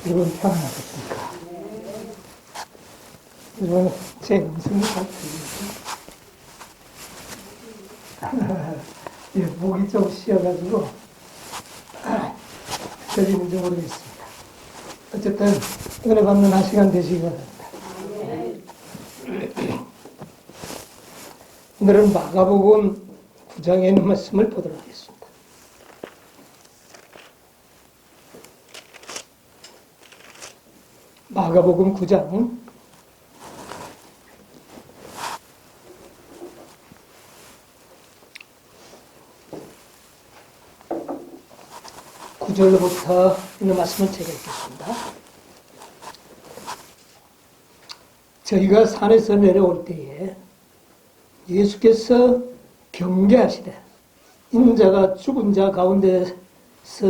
여러분 평안하셨습니까? 여러분 제 음성이 잘 들리죠? 예, 목이 좀 쉬어가지고 들리는지 모르겠습니다. 어쨌든 은혜 받는 한 시간 되시기 바랍니다. 오늘은 마가복음 9장에 있는 말씀을 보도록 하겠습니다. 마가복음 9장 9절부터 있는 말씀을 제가 읽겠습니다. 저희가 산에서 내려올 때에 예수께서 경계하시되 인자가 죽은 자 가운데서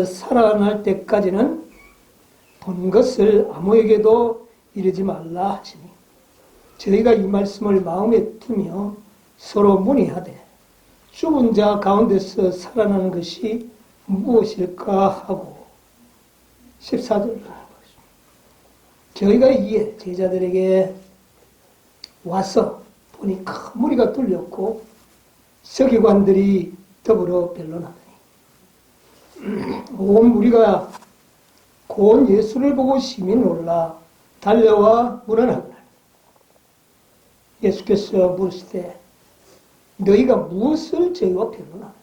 살아날 때까지는 본 것을 아무에게도 이르지 말라 하시니 저희가 이 말씀을 마음에 두며 서로 문의하되 죽은 자 가운데서 살아나는 것이 무엇일까 하고 14절을 저희가 이에 제자들에게 와서 보니 큰 무리가 뚫렸고 서기관들이 더불어 변론하더니 온 무리가 곧 예수를 보고 심히 놀라 달려와 물어나거늘 예수께서 물으시되 너희가 무엇을 저희와 변론하느냐.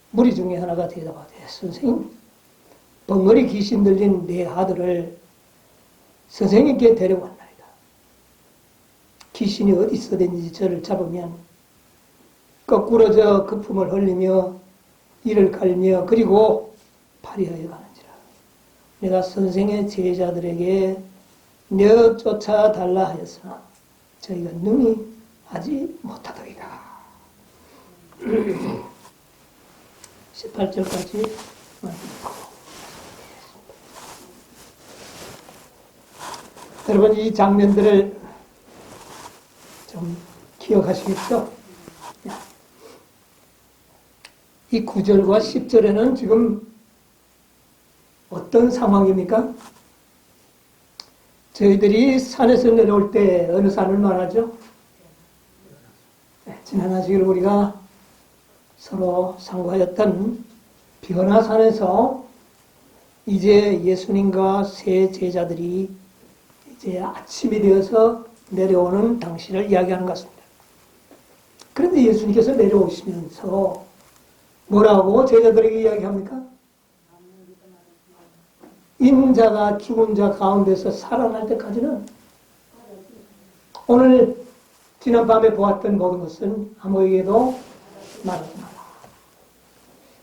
무리 중에 하나가 대답하되 선생님 벙어리 귀신 들린 내 아들을 선생님께 데려왔나이다. 귀신이 어디서 든지 저를 잡으면 거꾸러져 거품을 흘리며 이를 갈며 그리고 파리하여 가는지라. 내가 선생의 제자들에게 내 쫓아달라 하였으나 저희가 능히 하지 못하더이다. 18절까지 여러분 이 장면들을 좀 기억하시겠죠? 이 9절과 10절에는 지금 어떤 상황입니까? 저희들이 산에서 내려올 때 어느 산을 말하죠? 지난주일 우리가 서로 상고하였던 변화산에서 이제 예수님과 세 제자들이 이제 아침이 되어서 내려오는 당시를 이야기하는 것 같습니다. 그런데 예수님께서 내려오시면서 뭐라고 제자들에게 이야기합니까? 인자가 죽은 자 가운데서 살아날 때까지는 오늘 지난밤에 보았던 모든 것은 아무에게도 말하지 마라.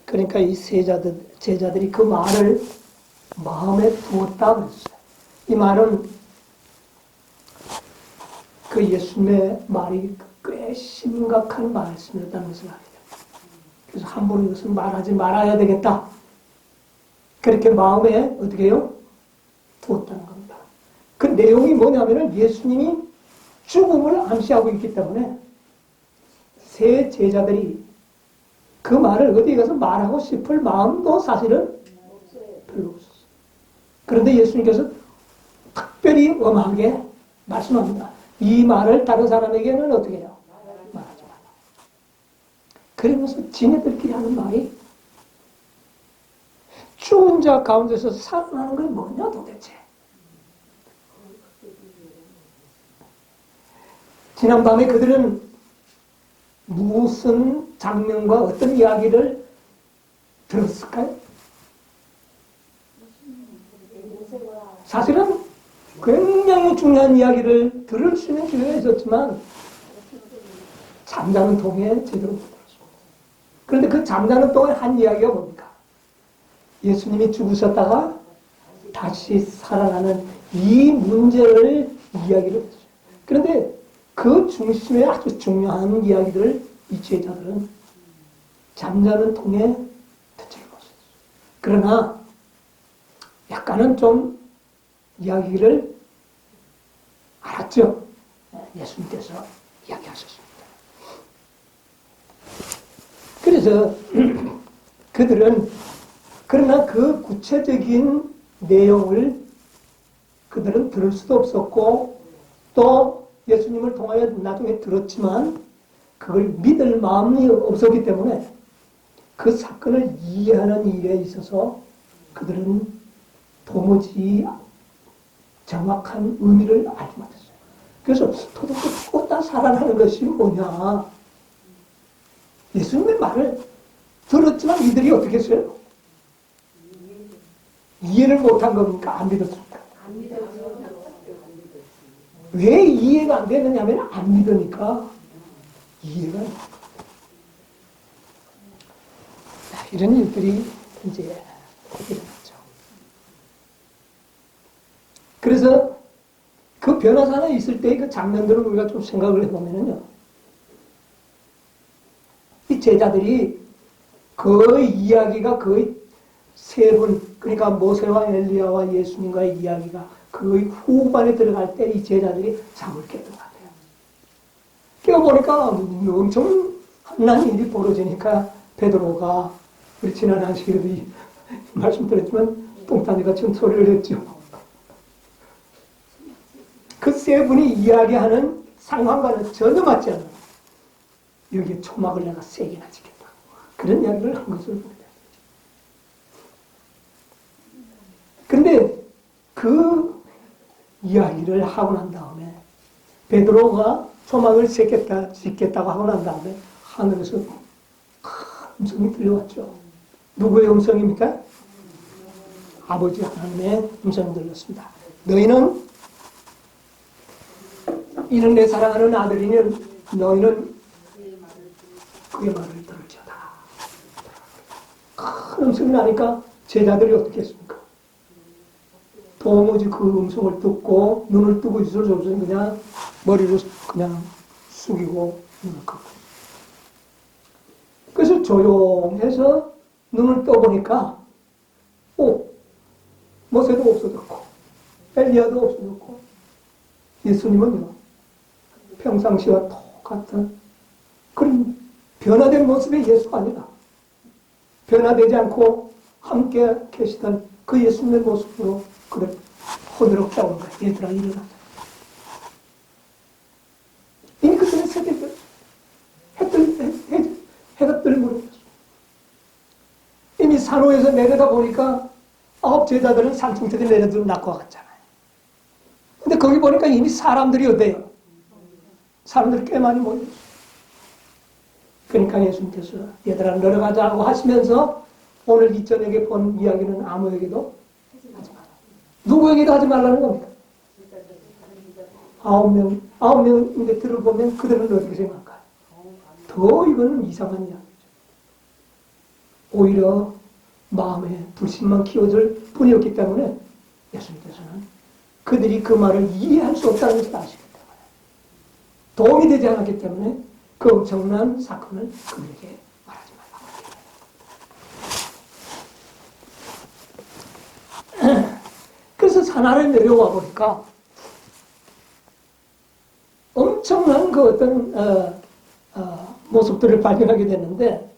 그러니까 이 제자들이 그 말을 마음에 두었다 그랬어요. 이 말은 그 예수님의 말이 꽤 심각한 말씀이었다는 것을 알게 됩니다. 그래서 함부로 이것은 말하지 말아야 되겠다. 그렇게 마음에 어떻게 해요? 두었다는 겁니다. 그 내용이 뭐냐면은 예수님이 죽음을 암시하고 있기 때문에 세 제자들이 그 말을 어디에 가서 말하고 싶을 마음도 사실은 별로 없었어요. 그런데 예수님께서 특별히 엄하게 말씀합니다. 이 말을 다른 사람에게는 어떻게 해요? 말하지 마라. 그러면서 지네들끼리 하는 말이 죽은 자 가운데서 살아나는 건 뭐냐 도대체. 지난밤에 그들은 무슨 장면과 어떤 이야기를 들었을까요? 사실은 굉장히 중요한 이야기를 들을 수 있는 기회가 있었지만 잠자는 동에 제대로 못 들었습니다. 그런데 그 잠자는 동에 한 이야기가 뭡니까? 예수님이 죽으셨다가 다시 살아나는 이 문제를 이야기를 했어요. 그런데 그 중심에 아주 중요한 이야기들을 이 제자들은 잠자는 통에 듣지 못했어요. 그러나 약간은 좀 이야기를 알았죠. 예수님께서 이야기하셨습니다. 그래서 그들은 그러나 그 구체적인 내용을 그들은 들을 수도 없었고 또 예수님을 통하여 나중에 들었지만 그걸 믿을 마음이 없었기 때문에 그 사건을 이해하는 일에 있어서 그들은 도무지 정확한 의미를 알지 못했어요. 그래서 도대체 죽었다 살아나는 것이 뭐냐. 예수님의 말을 들었지만 이들이 어떻게 했어요? 이해를 못한 겁니까? 안 믿었습니까? 왜 이해가 안 되느냐 하면 안 믿으니까 이해가 안 돼요. 이런 일들이 이제 일어났죠. 그래서 그 변호사는 있을 때의 그 장면들을 우리가 좀 생각을 해보면요. 이 제자들이 거의 이야기가 거의 세 분, 그러니까 모세와 엘리야와 예수님과의 이야기가 거의 후반에 들어갈 때 이 제자들이 잠을 깼던 것 같아요. 깨어보니까 엄청 난 일이 벌어지니까 베드로가 우리 지난 안식일에도 말씀드렸지만 똥따니가 좀 소리를 했죠. 그 세 분이 이야기하는 상황과는 전혀 맞지 않아요. 여기에 초막을 내가 세게나 지겠다. 그런 이야기를 한 것을 봅니다. 근데 그 이야기를 하고 난 다음에 베드로가 초막을 짓겠다고 하고 난 다음에 하늘에서 큰 음성이 들려왔죠. 누구의 음성입니까? 아버지 하나님의 음성이 들렸습니다. 너희는 이는 내 사랑하는 아들이니 너희는 그의 말을 들을지어다. 큰 음성이 나니까 제자들이 어떻게 했습니까? 도무지 그 음성을 듣고 눈을 뜨고 있을 수 없으니 그냥 머리를 그냥 숙이고 눈을 감고. 그래서 조용해서 눈을 떠보니까 모세도 없어졌고 엘리야도 없어졌고 예수님은요 평상시와 똑같은 그런 변화된 모습의 예수가 아니라 변화되지 않고 함께 계시던 그 예수님의 모습으로 그래 호들갑 떠오는 거야. 얘들아 일어나자. 이미 그때는 새벽 해가 뜰 무렵이었어. 이미 산호에서 내려다 보니까 9 제자들은 산중턱에 내려들어 낙과 같잖아요. 근데 거기 보니까 이미 사람들이 어때요? 사람들이 꽤 많이 모여있어요. 그러니까 예수님께서 얘들아 내려가자고 하시면서 오늘 이 저녁에 본 이야기는 아무에게도 하지 마라. 누구에게도 하지 말라는 겁니다. 9명인데 들어보면 그들은 어떻게 생각할까요? 더 이거는 이상한 이야기죠. 오히려 마음에 불신만 키워줄 뿐이었기 때문에 예수님께서는 그들이 그 말을 이해할 수 없다는 것을 아시기 때문에 도움이 되지 않았기 때문에 그 엄청난 사건을 그들에게 말하지 말라고. 그래서 산 아래 내려와 보니까 엄청난 그 어떤 모습들을 발견하게 됐는데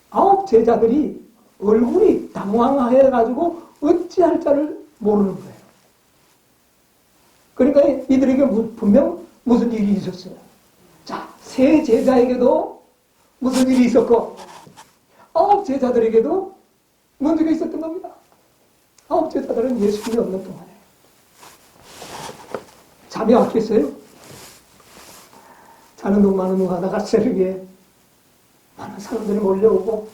9 제자들이 얼굴이 당황해가지고 어찌할 자를 모르는 거예요. 그러니까 이들에게 분명 무슨 일이 있었어요. 자, 세 제자에게도 무슨 일이 있었고 9 제자들에게도 문제가 있었던 겁니다. 9 제자들은 예수님이 없는 동안에 잠이 왔겠어요? 자는 둥 하다가 새벽에 많은 사람들이 몰려오고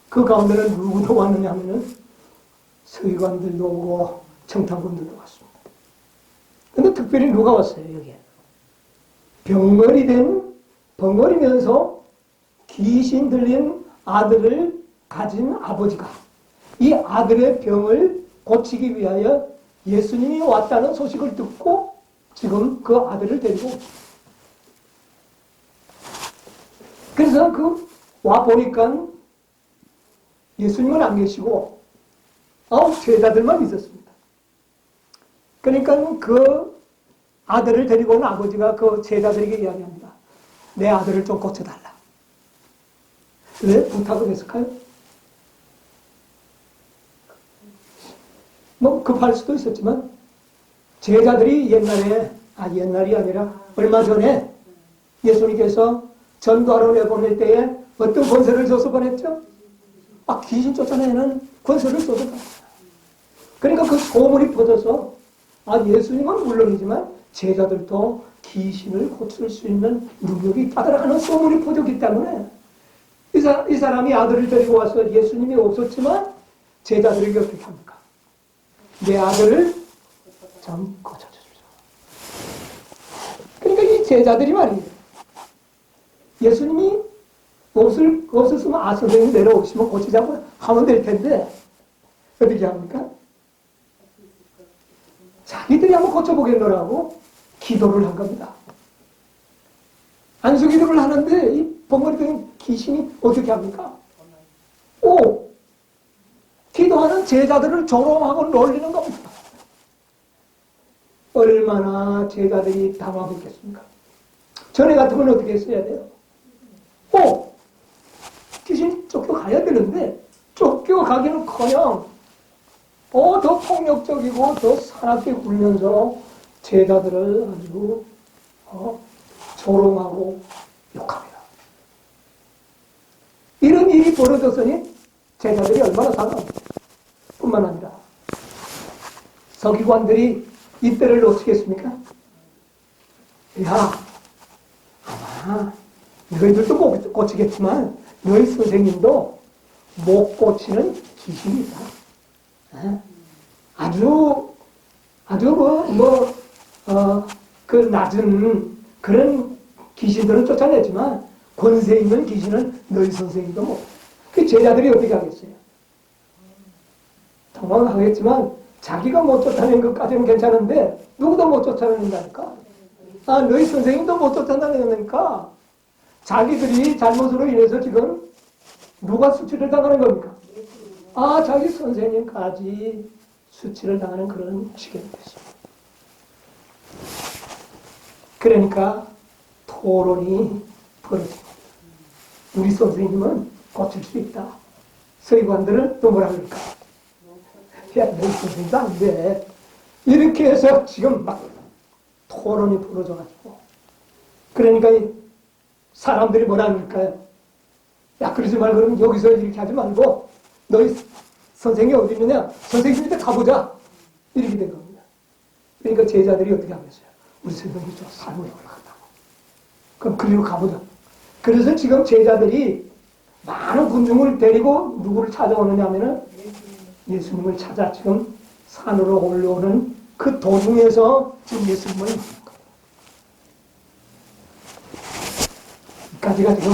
그 가운데는 누구도 왔느냐 하면은 서기관들도 오고 청탐꾼들도 왔습니다. 근데 특별히 누가 왔어요, 여기에? 벙어리면서 귀신 들린 아들을 가진 아버지가 이 아들의 병을 고치기 위하여 예수님이 왔다는 소식을 듣고 지금 그 아들을 데리고 그래서 와 보니까 예수님은 안 계시고 9 제자들만 있었습니다. 그러니까 그 아들을 데리고 온 아버지가 그 제자들에게 이야기합니다. 내 아들을 좀 고쳐달라. 왜 부탁을 했을까요? 뭐 급할 수도 있었지만 제자들이 옛날이 아니라 얼마 전에 예수님께서 전도하러 내보낼 때에 어떤 권세를 줘서 보냈죠? 귀신 쫓아내는 권세를 줘서 보냈어요. 그러니까 그 소문이 퍼져서 예수님은 물론이지만 제자들도 귀신을 고칠 수 있는 능력이 있다더라 하는 소문이 퍼졌기 때문에 이 사람이 아들을 데리고 와서 예수님이 없었지만 제자들에게 어떻게 합니까? 내 아들을 좀 고쳐주십시오. 그러니까 이 제자들이 말이에요. 예수님이 없었으면 선생님 내려오시면 고치자고 하면 될 텐데 어떻게 합니까? 자기들이 한번 고쳐보겠노라고 기도를 한 겁니다. 안수 기도를 하는데 이 벙어리 된 귀신이 어떻게 합니까? 기도하는 제자들을 조롱하고 놀리는 겁니다. 얼마나 제자들이 당황했겠습니까? 전에 같으면 어떻게 했어야 돼요? 귀신이 쫓겨가야 되는데 쫓겨가기는커녕 더 폭력적이고 더 사납게 굴면서 제자들을 아주 조롱하고 욕합니다. 이런 일이 벌어졌으니 제자들이 얼마나 당황합니까? 뿐만 아니라 서기관들이 이때를 놓치겠습니까? 아마 너희들도 못 고치겠지만 너희 선생님도 못 고치는 귀신이 있다. 그 낮은 그런 귀신들은 쫓아냈지만 권세 있는 귀신은 너희 선생님도 못. 그 제자들이 어떻게 하겠어요? 당황하겠지만 자기가 못 쫓아낸 것까지는 괜찮은데 누구도 못 쫓아낸다니까? 너희 선생님도 못 쫓아낸다니까? 자기들이 잘못으로 인해서 지금 누가 수치를 당하는 겁니까? 자기 선생님까지 수치를 당하는 그런 시기가 됐습니다. 그러니까 토론이 벌어집니다. 우리 선생님은 고칠 수 있다. 서기관들은 또 뭐라 그럴까? 너희 선생님도 안 돼. 이렇게 해서 지금 막 토론이 벌어져가지고. 그러니까 사람들이 뭐라 그럴까요? 그러지 말고 그럼 여기서 이렇게 하지 말고 너희 선생이 어디 있느냐? 선생님한테 가보자. 이렇게 된 겁니다. 그러니까 제자들이 어떻게 하겠어요? 우리 선생님이 저 산으로 올라간다고. 그럼 그리로 가보자. 그래서 지금 제자들이 많은 군중을 데리고 누구를 찾아오느냐 하면은 예수님을 찾아 지금 산으로 올라오는 그 도중에서 지금 예수님을 만난 거예요. 여기까지가 지금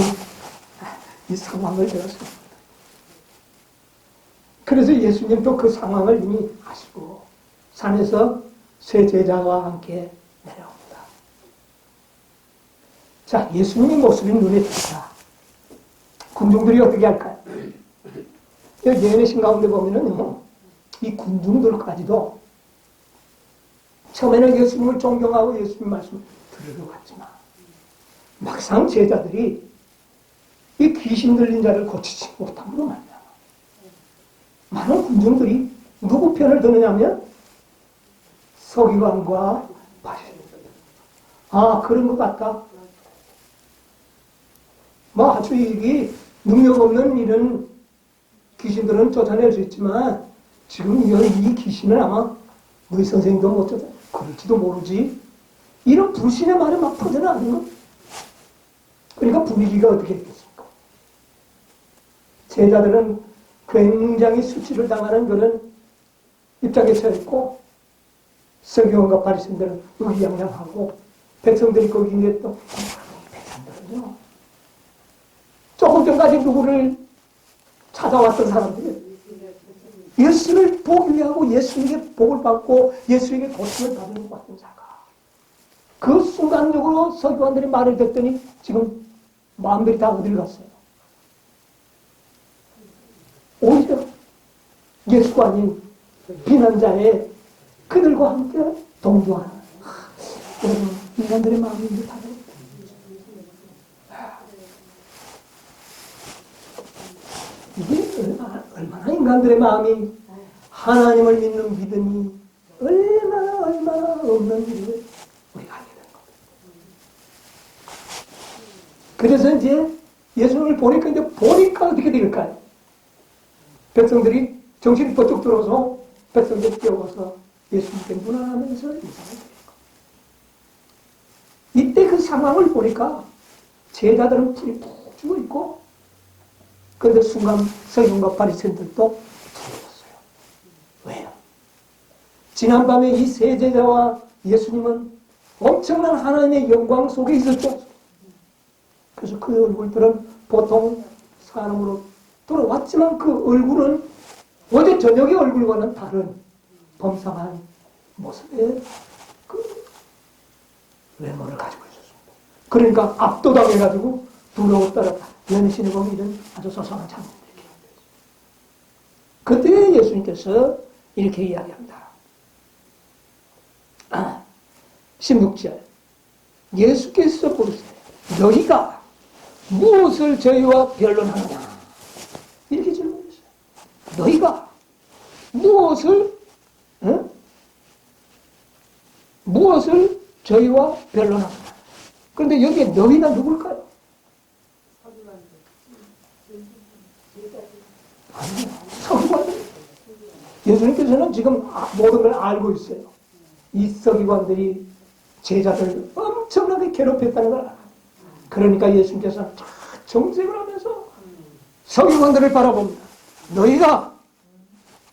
이 상황을 배웠습니다. 그래서 예수님도 그 상황을 이미 아시고 산에서 세 제자와 함께 내려옵니다. 자, 예수님의 모습이 눈에 띄다. 군중들이 어떻게 할까요? 예언의 가운데 보면은 이 군중들까지도 처음에는 예수님을 존경하고 예수님 말씀을 들으러 갔지만 막상 제자들이 이 귀신 들린 자를 고치지 못함으로 말이야. 많은 군중들이 누구 편을 드느냐면 서기관과 바리새인. 그런 것 같다. 아주 이게 능력 없는 이런 귀신들은 쫓아낼 수 있지만 지금 이 귀신은 아마 너희 선생님도 못 쫓아 그럴지도 모르지. 이런 불신의 말이 막 퍼져나가는 거. 그러니까 분위기가 어떻게 됐겠습니까? 제자들은 굉장히 수치를 당하는 그런 입장에 서 있고 서기관과 바리새인들은 의기양양하고 백성들이 거기에 또 백성들은요. 조금 전까지 누구를 찾아왔던 사람들이 예수를 보기 위하고 예수에게 복을 받고 예수에게 고침을 받는 것 같은 자가 그 순간적으로 서기관들이 말을 듣더니 지금 마음들이 다 어디를 갔어요? 오히려 예수가 아닌 비난자의 그들과 함께 동조하는 여러분 인간들의 마음이 이제 다 이게 얼마나 인간들의 마음이 하나님을 믿는 믿음이 얼마나 없는 일을 우리가 알게 되는 겁니다. 그래서 이제 예수님을 보니까 어떻게 될까요? 백성들이 정신이 번쩍 들어서 백성들이 뛰어가서 예수님께 문안하면서 인사를 드린 거예요. 이때 그 상황을 보니까 제자들은 불이 푹 죽어 있고, 그런데 순간 서기관과 바리새인들도 두려웠어요. 왜요? 지난밤에 이 세 제자와 예수님은 엄청난 하나님의 영광 속에 있었죠. 그래서 그 얼굴들은 보통 사람으로 돌아왔지만 그 얼굴은 어제 저녁의 얼굴과는 다른 범상한 모습의 그 외모를 가지고 있었습니다. 그러니까 압도당해가지고 두려웠다가 연신이 보면 이런 아주 소소한 장면들이 기록되어 있습니다. 그때 예수님께서 이렇게 이야기합니다. 16절 예수께서 부르시되 너희가 무엇을 저희와 변론하느냐 이렇게 질문했어요. 너희가 무엇을 저희와 변론하느냐. 그런데 여기에 너희가 누굴까요? 아니요. 서기관들. 예수님께서는 지금 모든 걸 알고 있어요. 이 서기관들이 제자들을 엄청나게 괴롭혔다는 걸 알아요. 그러니까 예수님께서는 정색을 하면서 서기관들을 바라봅니다. 너희가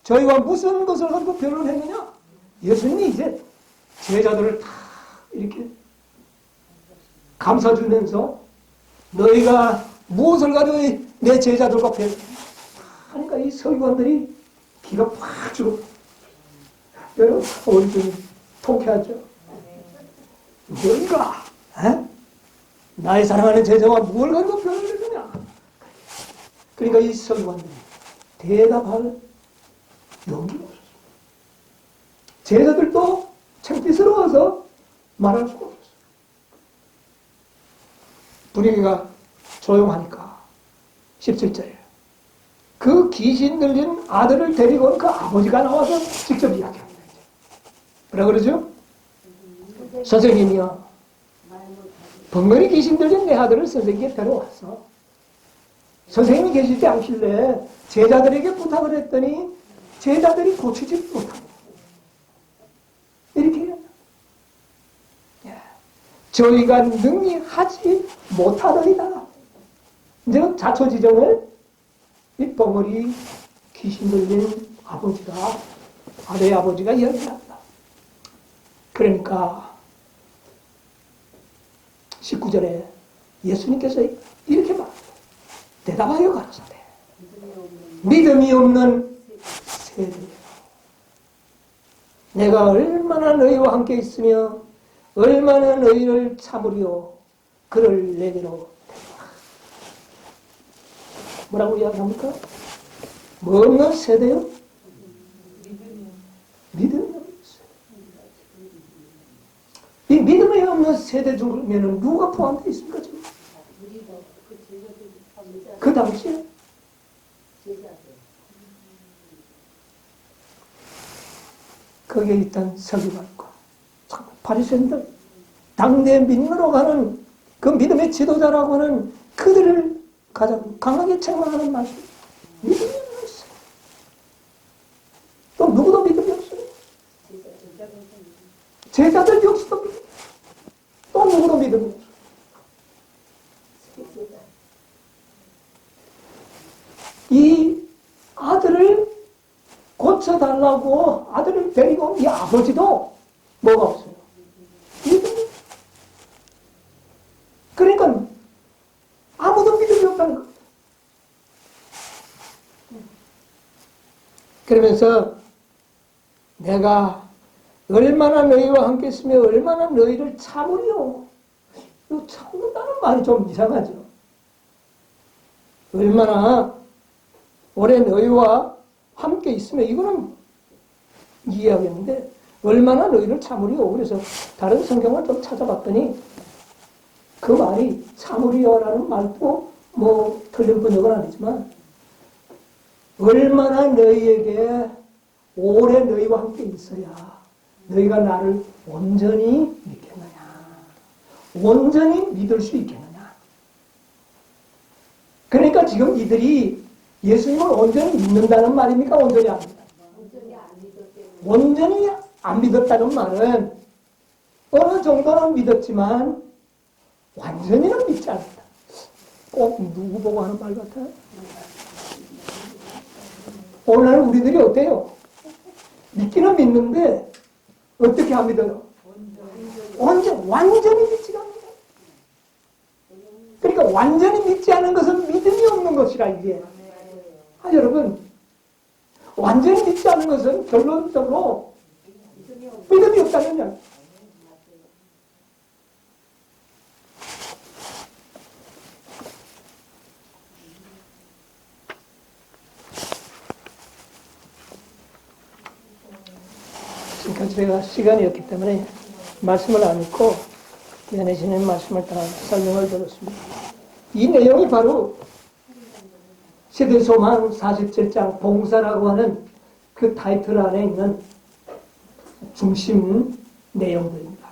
저희와 무슨 것을 가지고 변론했느냐? 예수님이 이제 제자들을 다 이렇게 감싸주면서 너희가 무엇을 가지고 내 제자들과 변론했느냐? 하니까 이 서기관들이 기가 팍 죽어. 여러분, 우리 좀 통쾌하죠? 너희가 나의 사랑하는 제자와 무엇을 가지고 변론했느냐? 그러니까 이 서기관들이 대답할 용기가 없었습니다. 제자들도 창피스러워서 말할 수가 없었어요. 분위기가 조용하니까 17절에 그 귀신 들린 아들을 데리고 온 그 아버지가 나와서 직접 이야기합니다. 뭐라 그러죠? 선생님이요, 벙어리 귀신 들린 내 아들을 선생님께 데려왔어. 선생님이 계시지 않길래 제자들에게 부탁을 했더니 제자들이 고치지 못합니다. 이렇게 해요. 저희가 능히 하지 못하더이다. 이제 자초지정을 이 벙어리 귀신 들린 아버지가, 아들의 아버지가 이야기합니다. 그러니까 19절에 예수님께서 이렇게 말합니다. 대답하여 가라사대 믿음이 없는 세대여, 내가 얼마나 너희와 함께 있으며 얼마나 너희를 참으리요 그를 내게로 데려라. 뭐라고 이야기합니까? 뭐 없는 세대요? 믿음이 없는 세대. 이 믿음이 없는 세대 중에는 누가 포함되어 있습니까? 지금? 그 당시에 거기에 있던 서기관과 바리새인들, 당대 믿음으로 가는 그 믿음의 지도자라고 하는 그들을 가장 강하게 책망하는 말씀. 믿음이 없어요. 또 누구도 믿음이 없어요. 제자들 역시도 믿음이 없어요. 또 누구도 믿음이 없어요. 이 아들을 고쳐달라고 아들을 데리고 온 이 아버지도 뭐가 없어요? 믿음이. 그러니까 아무도 믿음이 없다는 겁니다. 그러면서 내가 얼마나 너희와 함께 있으며 얼마나 너희를 참으리요. 이 참는다는 말이 좀 이상하죠. 얼마나 오래 너희와 함께 있으며 이거는 이해하겠는데 얼마나 너희를 참으리요. 그래서 다른 성경을 좀 찾아봤더니 그 말이 참으리요라는 말도 뭐 틀린 번역은 아니지만 얼마나 너희에게 오래 너희와 함께 있어야 너희가 나를 온전히 믿겠느냐. 온전히 믿을 수 있겠느냐. 그러니까 지금 이들이 예수님을 온전히 믿는다는 말입니까? 온전히 안 믿는다. 온전히 안 믿었다는 말은 어느 정도는 믿었지만 완전히는 믿지 않았다. 누구 보고 하는 말 같아요? 오늘날 우리들이 어때요? 믿기는 믿는데 어떻게 안 믿어요? 완전히 믿지가 않아요. 그러니까 완전히 믿지 않은 것은 믿음이 없는 것이라 이게. 여러분, 완전히 믿지 않은 것은 결론적으로 믿음이 없다는 이야기. 지금까지 제가 시간이 없기 때문에 말씀을 안 읽고 연애신의 말씀을 다 설명을 드렸습니다. 이 내용이 바로 세대소망 47장 봉사라고 하는 그 타이틀 안에 있는 중심 내용들입니다.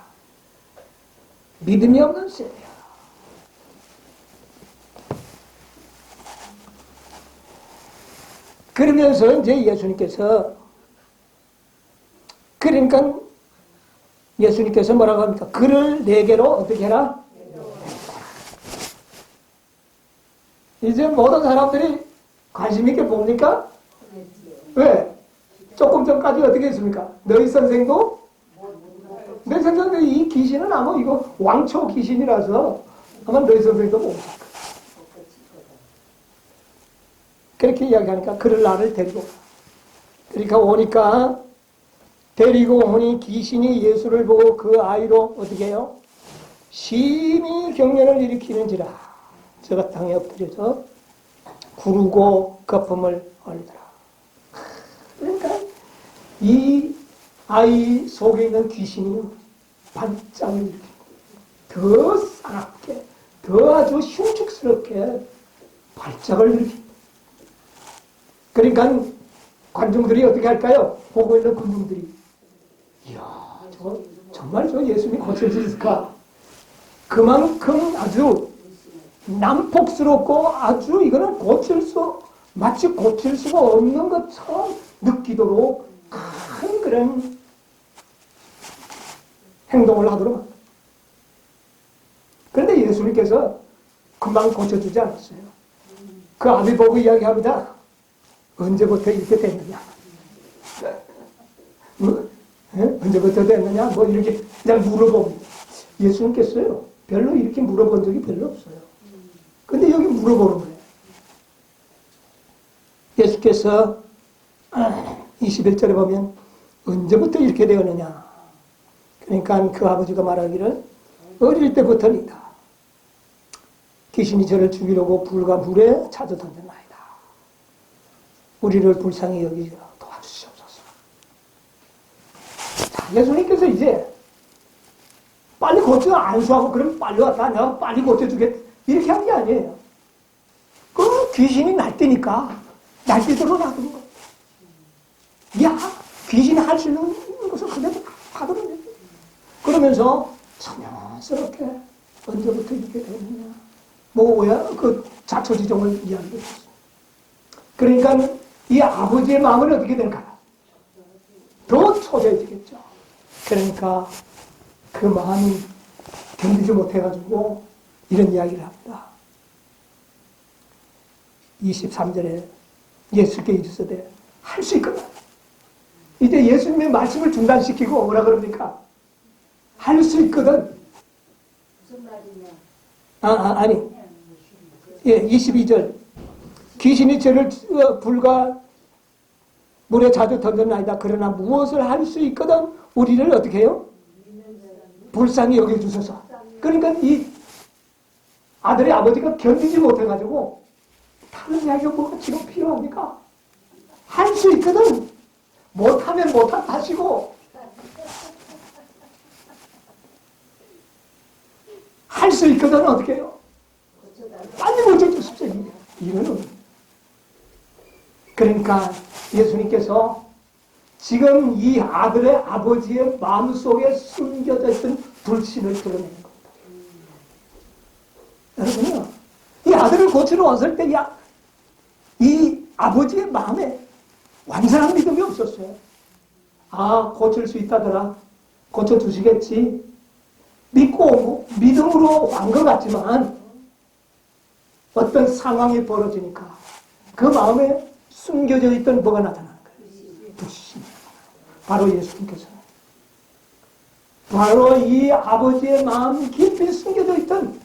믿음이 없는 세대야. 그러면서 이제 예수님께서 그러니까 예수님께서 뭐라고 합니까? 그를 내게로 어떻게 해라? 이제 모든 사람들이 관심 있게 봅니까? 왜? 조금 전까지 어떻게 했습니까? 너희 선생도? 너희 선생도 이 귀신은 아마 이거 왕초 귀신이라서 아마 너희 선생도 못 볼 거야. 그렇게 이야기하니까 그를 나를 데리고 가. 그러니까 오니까 데리고 오니 귀신이 예수를 보고 그 아이로 어떻게 해요? 심히 경련을 일으키는지라 저가 땅에 엎드려서 구르고 거품을 얼더라. 그러니까 이 아이 속에 있는 귀신이 반짝을 일으키고 더 싸납게 더 아주 흉측스럽게 발작을 일으킵니다. 그러니까 관중들이 어떻게 할까요? 보고 있는 군중들이 이야, 정말 저 예수님이 고쳐지실까? 그만큼 아주 난폭스럽고 아주 이거는 마치 고칠 수가 없는 것처럼 느끼도록 큰 그런 행동을 하도록 합니다. 그런데 예수님께서 금방 고쳐주지 않았어요. 그 아비 보고 이야기합니다. 언제부터 이렇게 됐느냐? 언제부터 됐느냐? 뭐 이렇게 그냥 물어봅니다. 예수님께서요, 별로 이렇게 물어본 적이 별로 없어요. 근데 여기 물어보는 거예요. 예수께서 21절에 보면 언제부터 이렇게 되었느냐? 그러니까 그 아버지가 말하기를 어릴 때부터니다. 귀신이 저를 죽이려고 불과 물에 찾아 던졌나이다. 우리를 불쌍히 여기려 도와주시옵소서. 자, 예수님께서 이제 빨리 고쳐 안수하고 그럼 빨리 왔다. 내가 빨리 고쳐주겠다. 이렇게 한 게 아니에요. 그 귀신이 날뛰니까 날뛰도록 놔둔 거예요. 야, 귀신이 할 수 있는 것을 그대로 하더라고요. 그러면서 자연스럽게 언제부터 이렇게 됐느냐. 그 자초지종을 이야기했어요. 그러니까 이 아버지의 마음은 어떻게 될까요? 더 초조해지겠죠. 그러니까 그 마음이 견디지 못해가지고 이런 이야기를 합니다. 23절에 예수께 이르시되 할 수 있거든. 이제 예수님의 말씀을 중단시키고 뭐라 그럽니까? 할 수 있거든. 무슨 말이냐? 아니. 예, 22절. 귀신이 저를 불과 물에 자주 던졌나이다. 그러나 무엇을 할 수 있거든 우리를 어떻게 해요? 불쌍히 여겨주소서. 그러니까 이 아들의 아버지가 견디지 못해가지고 다른 이야기가 뭐가 지금 필요합니까? 할 수 있거든. 못하면 못한 탓이고 할 수 있거든 어떻게 해요? 빨리 고쳐주십시오. 이거는 그러니까 예수님께서 지금 이 아들의 아버지의 마음속에 숨겨져 있던 불신을 드러내는 겁니다. 여러분요, 이 아들을 고치러 왔을 때 이 아버지의 마음에 완전한 믿음이 없었어요. 아, 고칠 수 있다더라. 고쳐주시겠지. 믿고 믿음으로 온 것 같지만 어떤 상황이 벌어지니까 그 마음에 숨겨져 있던 뭐가 나타나는 거예요. 불신. 바로 예수님께서는 바로 이 아버지의 마음 깊이 숨겨져 있던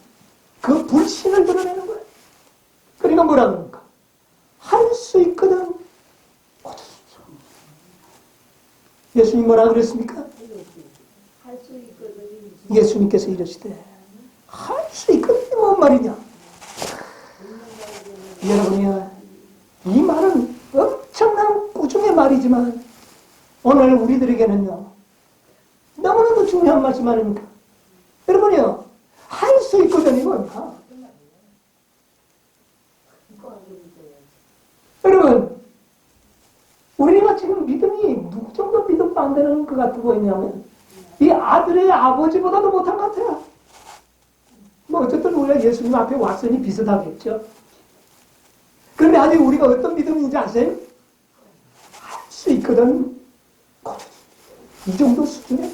그 불신을 드러내는 거예요. 그러니까 뭐라 그럽니까? 할 수 있거든 고쳐주십시오. 예수님 뭐라 그랬습니까? 할 수 있거든. 예수님께서 이러시되 할 수 있거든요. 뭔 말이냐? 여러분이요, 이 말은 엄청난 꾸중의 말이지만 오늘 우리들에게는요 너무나도 중요한 말씀 아닙니까? 여러분이요, 할 수 있거든요. 뭐냐? 여러분, 우리가 지금 믿음이 누구 정도 믿음도 안 되는 것 같아 보이냐면 이 아들의 아버지보다도 못한 것 같아요. 뭐 어쨌든 우리가 예수님 앞에 왔으니 비슷하겠죠. 그런데 아직 우리가 어떤 믿음인지 아세요? 할 수 있거든. 이 정도 수준에.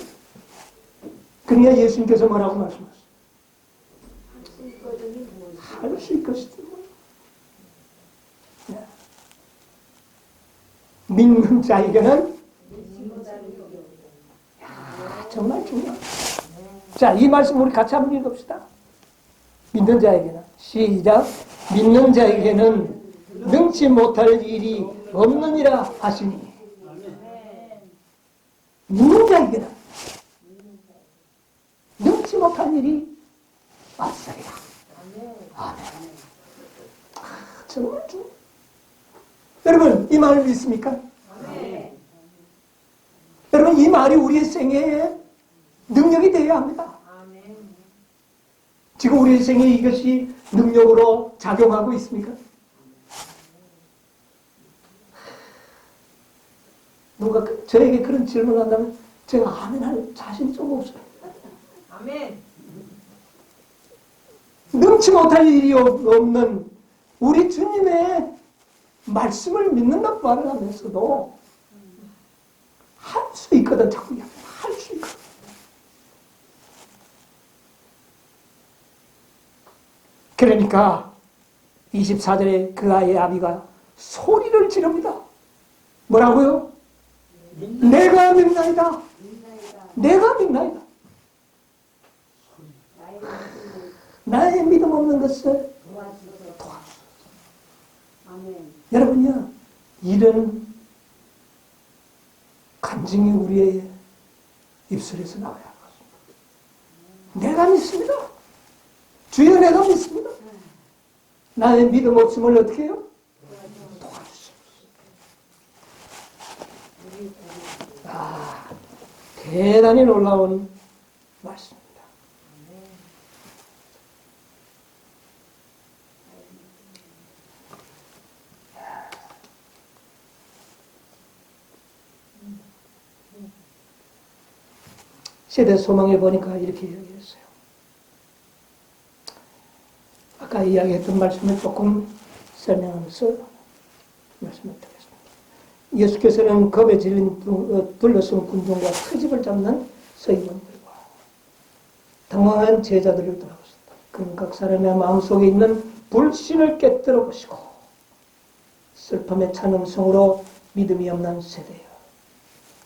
그러니까 예수님께서 뭐라고 말씀하셨어요? 할 수 있거든. 믿는 자에게는 정말 중요합니다. 자, 이 말씀 우리 같이 한번 읽읍시다. 믿는 자에게는 시작. 믿는 자에게는 능치 못할 일이 없느니라 하시니. 믿는 자에게는 능치 못할 일이 없으리라. 아멘. 정말 중요합니다. 여러분, 이 말을 믿습니까? 네. 여러분, 이 말이 우리의 생애에 능력이 되어야 합니다. 아멘. 지금 우리의 생애에 이것이 능력으로 작용하고 있습니까? 누가 저에게 그런 질문을 한다면 제가 아멘할 자신이 좀 없어요. 아멘. 능치 못할 일이 없는 우리 주님의 말씀을 믿는다고 말을 하면서도 할 수 있거든. 자꾸 할 수 있거든. 그러니까 24절에 그 아이의 아비가 소리를 지릅니다. 뭐라고요? 내가 믿나이다. 내가 믿나이다. 나의 믿음 없는 것을 도와주소서. 여러분요, 이런 간증이 우리의 입술에서 나와야 하겠습니다. 내가 믿습니다. 주여, 내가 믿습니다. 나의 믿음 없음을 어떻게 해요? 도와주십시오. 아, 대단히 놀라운 말씀입니다. 세대 소망에 보니까 이렇게 이야기했어요. 아까 이야기했던 말씀을 조금 설명하면서 말씀을 드리겠습니다. 예수께서는 겁에 둘러쓴 군중과 트집을 잡는 서기관들과 당황한 제자들을 돌아보셨다. 그는 각 사람의 마음속에 있는 불신을 깨뜨려 보시고 슬픔에 찬 음성으로 믿음이 없는 세대여,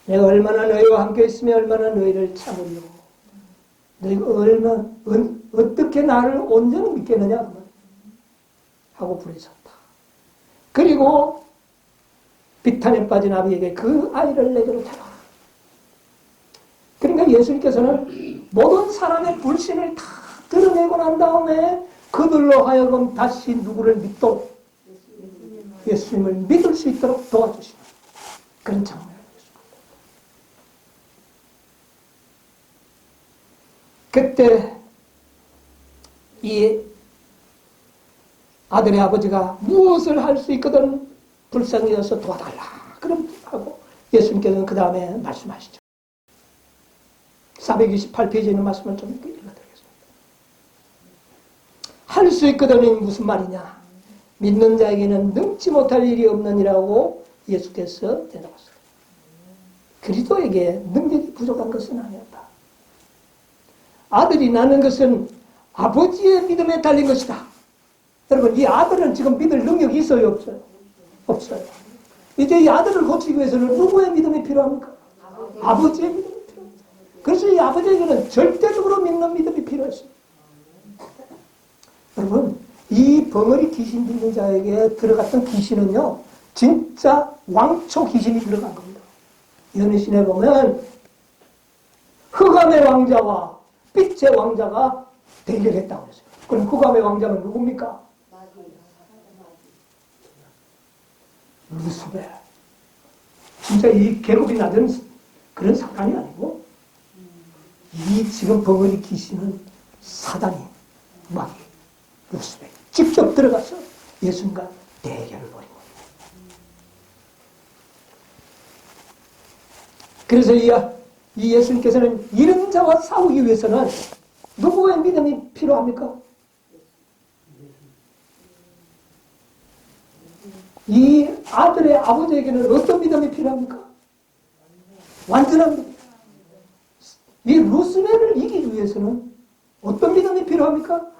내가 얼마나 너희와 함께 있으며 얼마나 너희를 참으려고 너희가 얼마나 어떻게 나를 온전히 믿겠느냐 하고 부르셨다. 그리고 비탄에 빠진 아비에게 그 아이를 내게로 데려라. 그러니까 예수님께서는 모든 사람의 불신을 다 드러내고 난 다음에 그들로 하여금 다시 누구를 믿도록, 예수님을 믿을 수 있도록 도와주시는 그런 장면. 그때 이 아들의 아버지가 무엇을 할 수 있거든 불쌍히 여서 도와달라 그럼 하고 예수님께서는 그 다음에 말씀하시죠. 428페이지에 있는 말씀을 좀 읽어드리겠습니다. 할 수 있거든이 무슨 말이냐? 믿는 자에게는 능치 못할 일이 없느니라고 예수께서 대답하셨습니다. 그리스도에게 능력이 부족한 것은 아니었다. 아들이 낳는 것은 아버지의 믿음에 달린 것이다. 여러분, 이 아들은 지금 믿을 능력이 있어요, 없어요? 없어요. 이제 이 아들을 고치기 위해서는 누구의 믿음이 필요합니까? 아버지의 믿음이 필요합니다. 그래서 이 아버지에게는 절대적으로 믿는 믿음이 필요했어요. 여러분, 이 벙어리 귀신 들린 자에게 들어갔던 귀신은요, 진짜 왕초 귀신이 들어간 겁니다. 연희신에 보면 흑암의 왕자와 빛의 왕자가 대결했다고 했어요. 그럼 흑암의 왕자는 누굽니까? 루스벨. 진짜 이 계급이 낮은 그런 사단이 아니고, 이 지금 벙어리 귀신은 사단이, 마귀, 루스벨. 직접 들어가서 예수님과 대결을 벌인 거예요. 그래서 이 예수님께서는 이런 자와 싸우기 위해서는 누구의 믿음이 필요합니까? 이 아들의 아버지에게는 어떤 믿음이 필요합니까? 완전한 믿음. 이 루스벨을 이기기 위해서는 어떤 믿음이 필요합니까?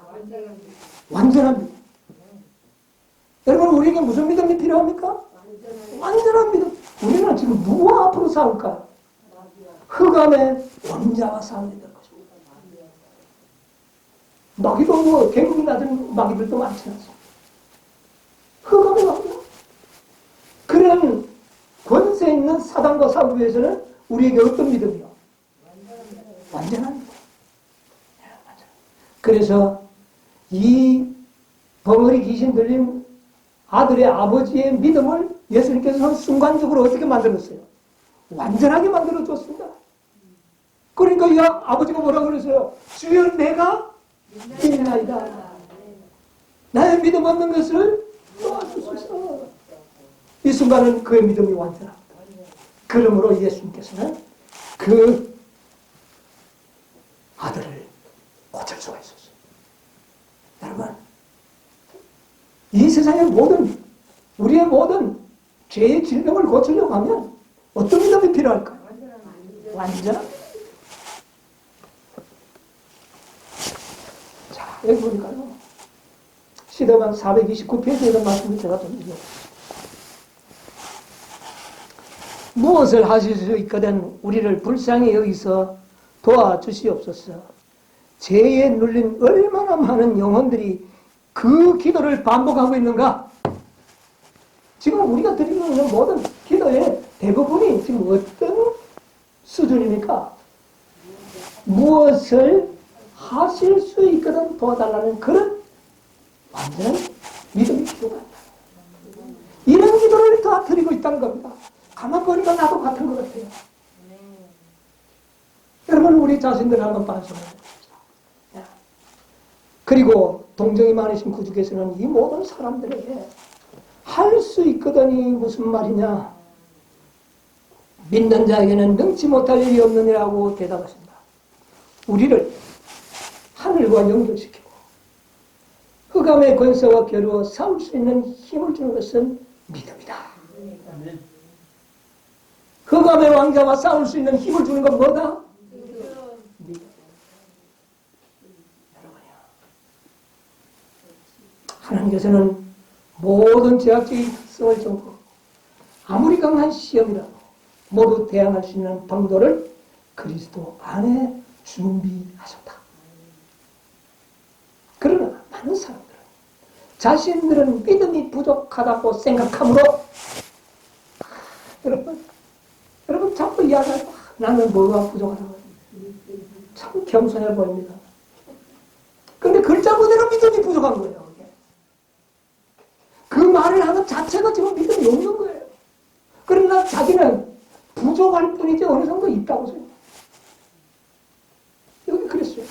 완전한 믿음. 여러분, 우리에게 무슨 믿음이 필요합니까? 완전한 믿음. 우리는 지금 누구와 앞으로 싸울까요? 흑암의 왕자와 싸워야 될 것입니다. 마귀도 뭐 계급이 낮은 마귀들도 많지 않습니까? 흑암의 왕자. 그런 권세 있는 사단과 싸우기 위해서는 우리에게 어떤 믿음이요? 완전한 믿음. 그래서 이 벙어리 귀신 들린 아들의 아버지의 믿음을 예수님께서는 순간적으로 어떻게 만들었어요? 완전하게 만들어줬습니다. 그러니까 이 아버지가 뭐라고 그랬어요? 주여, 내가 믿나이다. 나의 믿음 없는 것을 도와주소서. 이 순간은 그의 믿음이 완전합니다. 그러므로 예수님께서는 그 아들을 고칠 수가 있었어요. 여러분, 이 세상의 우리의 모든 죄의 질병을 고치려고 하면 어떤 믿음이 필요할까요? 완전한. 자, 여기 보니까요. 시대만 429페이지에 있는 말씀을 제가 좀 읽어보겠습니다. 무엇을 하실 수 있거든 우리를 불쌍히 여기서 도와주시옵소서. 죄에 눌린 얼마나 많은 영혼들이 그 기도를 반복하고 있는가? 지금 우리가 드리는 모든 기도의 대부분이 지금 어떤 수준입니까? 무엇을 하실 수 있거든 도와달라는 그런 완전한 믿음이 필요가 있다. 이런 기도를 다 드리고 있다는 겁니다. 가만 보니까 나도 같은 것 같아요. 여러분, 우리 자신들 한번 반성해 봅시다. 그리고 동정이 많으신 구주께서는 이 모든 사람들에게 할 수 있거든이 무슨 말이냐? 믿는 자에게는 능치 못할 일이 없느니라고 대답하신다. 우리를 하늘과 연결시키고 흑암의 권세와 겨루어 싸울 수 있는 힘을 주는 것은 믿음이다. 흑암의 왕자와 싸울 수 있는 힘을 주는 건 뭐다? 믿음. 하나님께서는 모든 제약적인 특성을 정고 아무리 강한 시험이라도 모두 대항할 수 있는 방도를 그리스도 안에 준비하셨다. 그러나 많은 사람들은 자신들은 믿음이 부족하다고 생각하므로 여러분 자꾸 이야기하고 나는 뭐가 부족하다고 참 겸손해 보입니다. 그런데 글자 그대로 믿음이 부족한 거예요. 그 말을 하는 자체가 지금 믿음이 없는 거예요. 그러나 자기는 부족할 뿐이지 어느 정도 있다고 생각해요. 여기 그랬어요.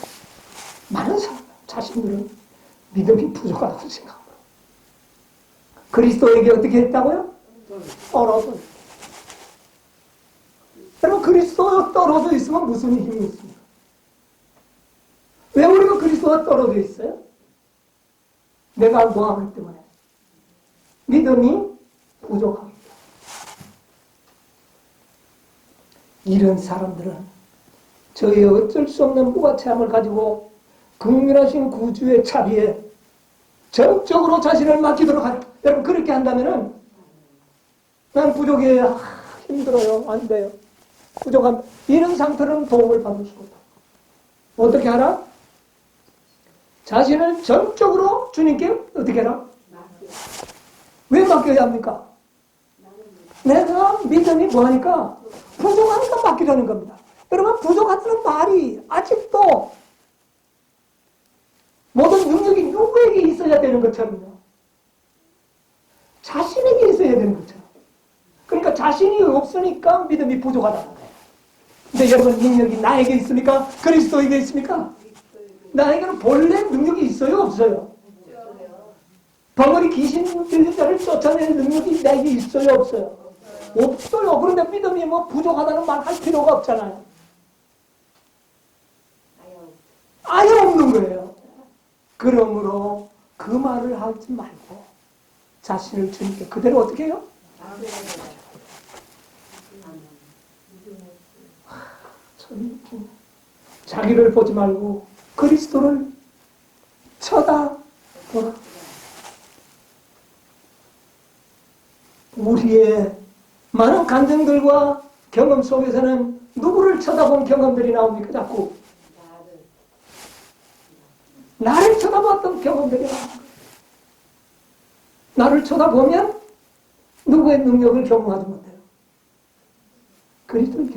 많은 사람, 자신들은 믿음이 부족하다고 생각합니다. 그리스도에게 어떻게 했다고요? 떨어져. 여러분 그리스도와 떨어져 있으면 무슨 힘이 있습니까? 왜 우리가 그리스도와 떨어져 있어요? 내가 뭐하기 때문에 믿음이 부족하기 때문에. 이런 사람들은 저의 어쩔 수 없는 무가체함을 가지고 긍휼하신 구주의 자비에 전적으로 자신을 맡기도록 하라. 여러분 그렇게 한다면은 난 부족해요. 힘들어요. 안 돼요. 부족한 이런 상태로는 도움을 받을 수가 없다. 어떻게 하라? 자신을 전적으로 주님께 어떻게 해라? 왜 맡겨야 합니까? 내가 믿음이 뭐하니까? 부족하니까 맡기라는 겁니다. 여러분 부족하다는 말이 아직도 모든 능력이 누구에게 있어야 되는 것처럼요. 자신에게 있어야 되는 것처럼. 그러니까 자신이 없으니까 믿음이 부족하다는 거예요. 근데 여러분 능력이 나에게 있습니까? 그리스도에게 있습니까? 나에게는 본래 능력이 있어요? 없어요? 벙어리 귀신 들린 자를 쫓아내는 능력이 나에게 있어요? 없어요? 없어요. 그런데 믿음이 뭐 부족하다는 말 할 필요가 없잖아요. 아예 없는 거예요. 그러므로 그 말을 하지 말고 자신을 주님께 그대로 어떻게 해요? 자기를 보지 말고 그리스도를 쳐다보라. 우리의 많은 간증들과 경험 속에서는 누구를 쳐다본 경험들이 나옵니까? 자꾸 나를 쳐다봤던 경험들이 나옵니다. 나를 쳐다보면 누구의 능력을 경험하지 못해요. 그리스도의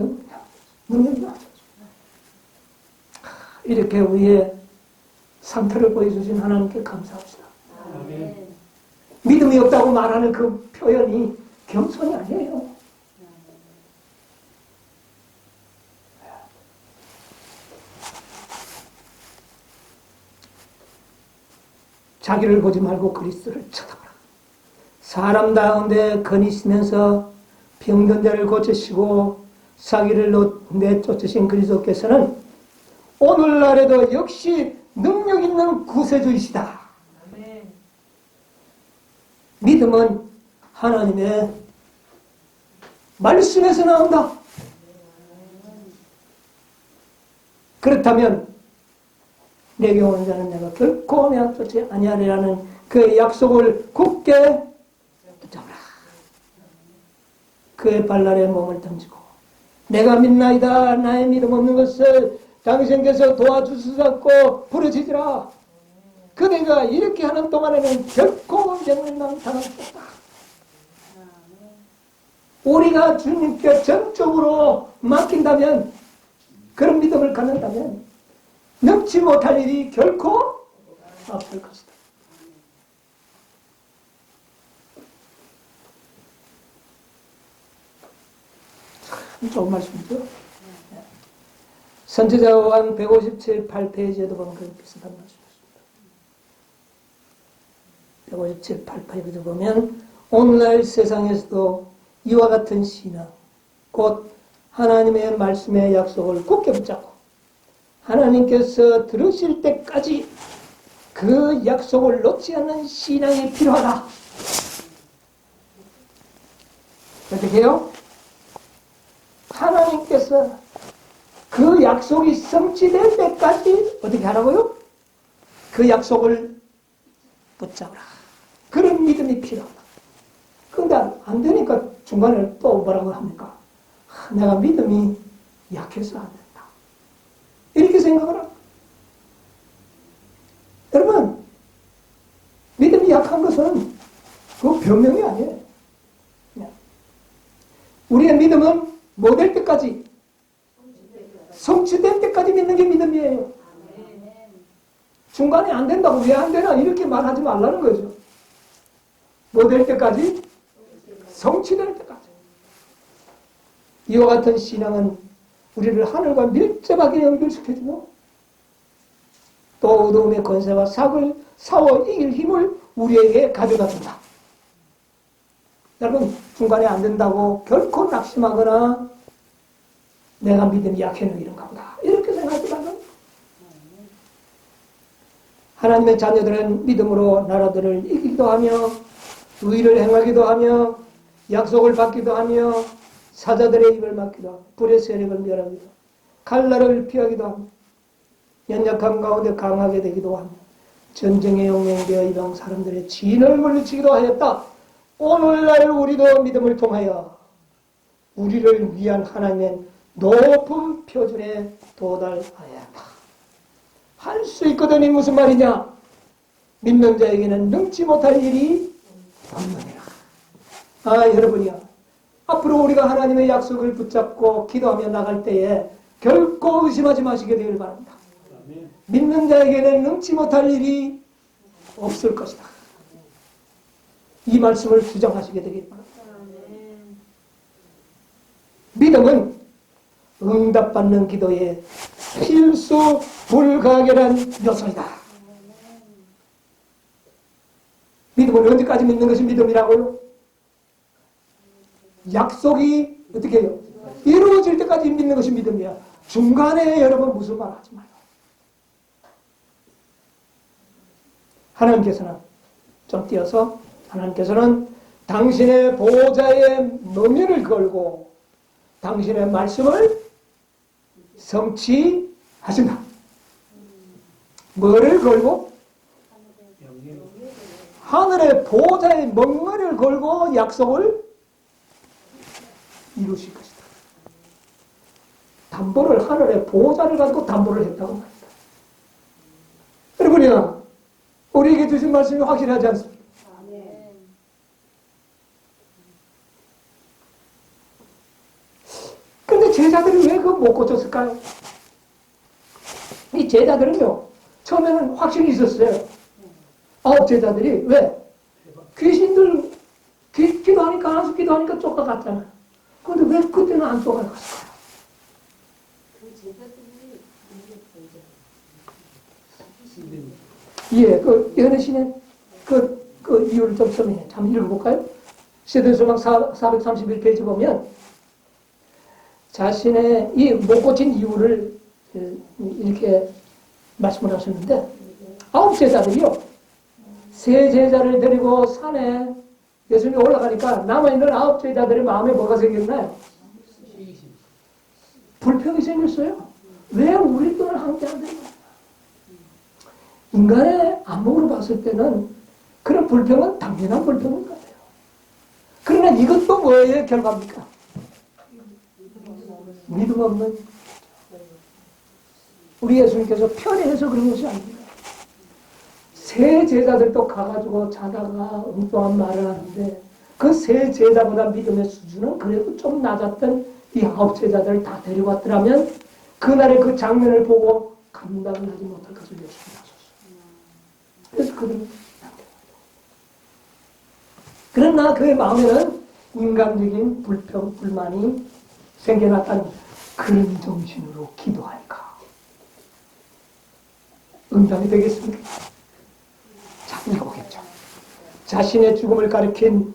능력이 나죠. 이렇게 우리의 상태를 보여주신 하나님께 감사합시다. 아멘. 믿음이 없다고 말하는 그 표현이 겸손이 아니에요. 자기를 보지 말고 그리스도를 쳐다보라. 사람 가운데 거니시면서 병든 자를 고치시고 사기를 내쫓으신 그리스도께서는 오늘날에도 역시 능력 있는 구세주이시다. 아멘. 믿음은 하나님의 말씀에서 나온다. 그렇다면 내게 오는 자는 내가 결코 내쫓지 아니하리라는 그 약속을 굳게 붙잡으라. 그의 발날에 몸을 던지고 내가 믿나이다. 나의 믿음 없는 것을 당신께서 도와주시고 부르짖으라. 그대가 이렇게 하는 동안에는 결코 멸망 당할 수 없다. 우리가 주님께 전적으로 맡긴다면, 그런 믿음을 갖는다면 넘지 못할 일이 결코 없을 것이다. 참 좋은 말씀이죠. 선지자 요한 157, 8페이지에도 보면 그런 비슷한 말씀이었습니다. 157, 8페이지에도 보면 오늘날 세상에서도 이와 같은 신앙, 곧 하나님의 말씀의 약속을 굳게 붙잡고 하나님께서 들으실 때까지 그 약속을 놓지 않는 신앙이 필요하다. 어떻게 해요? 하나님께서 그 약속이 성취될 때까지 어떻게 하라고요? 그 약속을 붙잡으라. 그런 믿음이 필요하다. 그런데 안 되니까 중간에 또 뭐라고 합니까? 내가 믿음이 약해서 안 된다. 이렇게 생각을 합니다. 여러분, 믿음이 약한 것은 그 변명이 아니에요. 우리의 믿음은 뭐 될 때까지? 성취될 때까지 믿는 게 믿음이에요. 중간에 안 된다고 왜 안 되나 이렇게 말하지 말라는 거죠. 뭐 될 때까지? 성취될 때까지. 이와 같은 신앙은 우리를 하늘과 밀접하게 연결시켜주고 또 어두움의 권세와 삭을 싸워 이길 힘을 우리에게 가져다 준다. 여러분, 중간에 안 된다고 결코 낙심하거나 내가 믿음이 약해는 이런가 보다. 이렇게 생각하지 말고 하나님의 자녀들은 믿음으로 나라들을 이기기도 하며 의를 행하기도 하며 약속을 받기도 하며 사자들의 입을 막기도 하고 불의 세력을 멸하기도 하고 칼날을 피하기도 하며 연약한 가운데 강하게 되기도 하며 전쟁에 용맹되어 이방 사람들의 진을 물리치기도 하였다. 오늘날 우리도 믿음을 통하여 우리를 위한 하나님의 높은 표준에 도달하였다. 할 수 있거든. 이 무슨 말이냐? 믿는 자에게는 능치 못할 일이 없느니라. 여러분이요. 앞으로 우리가 하나님의 약속을 붙잡고 기도하며 나갈 때에 결코 의심하지 마시게 되길 바랍니다. 믿는 자에게는 능치 못할 일이 없을 것이다. 이 말씀을 주장하시게 되길 바랍니다. 믿음은 응답받는 기도의 필수 불가결한 요소이다. 믿음은 언제까지 믿는 것이 믿음이라고요? 약속이 어떻게 해요? 이루어질 때까지 믿는 것이 믿음이야. 중간에 여러분 무슨 말 하지 마요. 하나님께서는 좀 띄어서 하나님께서는 당신의 보호자의 명예를 걸고 당신의 말씀을 성취하신다. 뭐를 걸고? 하늘의 보호자의 명예를 걸고 약속을 이루실 것이다. 담보를 하늘의 보호자를 가지고 담보를 했다고 말합니다. 여러분이요, 우리에게 주신 말씀이 확실하지 않습니까? 근데 제자들이 왜 그거 못 고쳤을까요? 이 제자들은요, 처음에는 확신이 있었어요. 제자들이 왜? 귀신들 기도하니까 안수 기도하니까 쫓아갔잖아요. 근데 왜 그때는 안 쫓아갔을까요? 예, 연애신의 그 이유를 좀 설명해. 한번 읽어볼까요? 시대서막 431페이지 보면 자신의 이 못 고친 이유를 이렇게 말씀을 하셨는데, 9제자들이요. 3제자를 데리고 산에 예수님이 올라가니까 남아있는 9제자들의 마음에 뭐가 생겼나요? 불평이 생겼어요. 왜 우리 돈을 함께 안 되는 거야? 인간의 안목으로 봤을 때는 그런 불평은 당연한 불평인 것 같아요. 그러나 이것도 뭐의 결과입니까? 믿음 없는, 우리 예수님께서 편애해서 그런 것이 아닙니다. 3제자들도 가가지고 자다가 엉뚱한 말을 하는데 그 3제자보다 믿음의 수준은 그래도 좀 낮았던 이 9제자들을 다 데려왔더라면 그날의 그 장면을 보고 감당을 하지 못할 것을 예수님이 하셨어요. 그래서 그들은 그러나 그의 마음에는 인간적인 불평, 불만이 생겨났다는 그런 정신으로 기도하니까 응답이 되겠습니까? 자, 읽어보겠죠. 자신의 죽음을 가리킨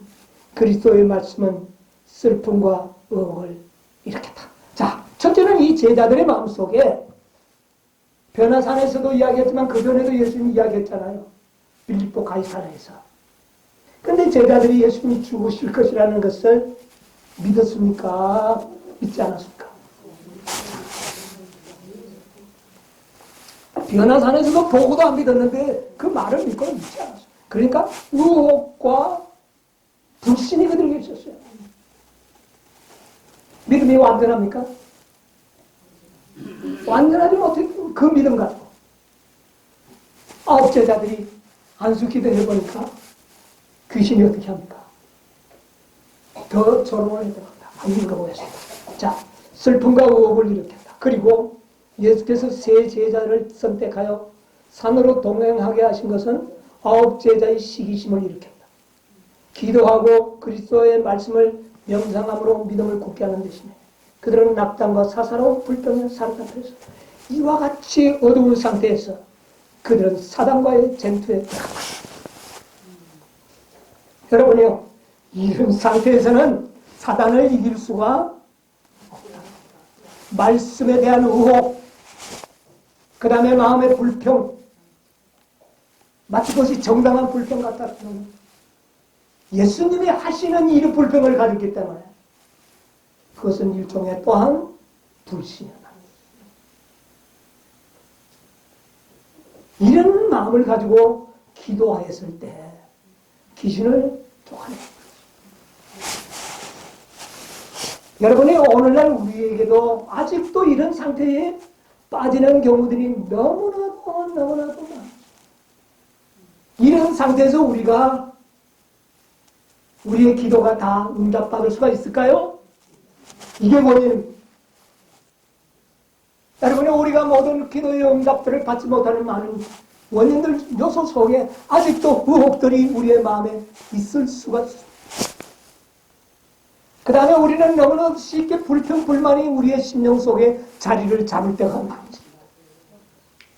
그리스도의 말씀은 슬픔과 의혹을 일으켰다. 자, 첫째는 이 제자들의 마음속에 변화산에서도 이야기했지만 그 전에도 예수님이 이야기했잖아요. 빌립보 가이사랴에서. 근데 제자들이 예수님이 죽으실 것이라는 것을 믿었습니까? 믿지 않았습니까? 변화산에서도 보고도 안 믿었는데 그 말을 믿고는 믿지 않았어요. 그러니까 의혹과 불신이 그들에게 있었어요. 믿음이 완전합니까? 완전하지 못해. 그 믿음 가지고 9제자들이 안수 기도해보니까 귀신이 어떻게 합니까? 더 조롱을 해들어간다. 한번 읽어보겠습니다. 자, 슬픔과 의혹을 일으켰다. 그리고 예수께서 3제자를 선택하여 산으로 동행하게 하신 것은 9제자의 시기심을 일으켰다. 기도하고 그리스도의 말씀을 명상함으로 믿음을 굳게 하는 대신에 그들은 낙담과 사사로운 불평에 사로잡혀서 이와 같이 어두운 상태에서 그들은 사단과의 전투에 들어갔다. 여러분이요, 이런 상태에서는 사단을 이길 수가 없다. 말씀에 대한 의혹, 그 다음에 마음의 불평, 마치 그것이 정당한 불평 같았던 예수님이 하시는 이 불평을 가졌기 때문에 그것은 일종의 또한 불신이다. 이런 마음을 가지고 기도하였을 때 귀신을 쫓아내는 거죠. 여러분이 오늘날 우리에게도 아직도 이런 상태에 빠지는 경우들이 너무나도 많아요. 이런 상태에서 우리의 기도가 다 응답받을 수가 있을까요? 이게 원인입니다. 여러분이 우리가 모든 기도의 응답들을 받지 못하는 많은 원인들 요소 속에 아직도 의혹들이 우리의 마음에 있을 수가 있습니다. 그 다음에 우리는 너무나 쉽게 불평불만이 우리의 심령 속에 자리를 잡을 때가 많습니다.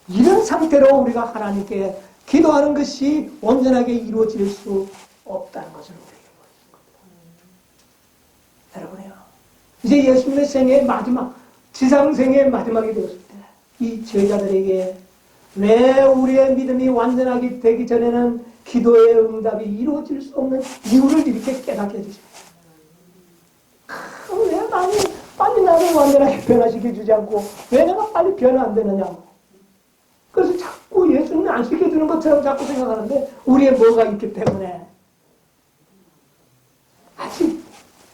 이런 상태로 우리가 하나님께 기도하는 것이 온전하게 이루어질 수 없다는 것을 우리에게 보여줍니다. 여러분이요, 이제 예수님의 생애의 마지막, 지상생애의 마지막이 되었을 때 이 제자들에게 왜 우리의 믿음이 완전하게 되기 전에는 기도의 응답이 이루어질 수 없는 이유를 이렇게 깨닫게 해주십니다. 왜 빨리 나를 완전하게 변화시켜 주지 않고 왜 내가 빨리 변화 안 되느냐고. 그래서 자꾸 예수님이 안 시켜주는 것처럼 자꾸 생각하는데 우리의 뭐가 있기 때문에 아직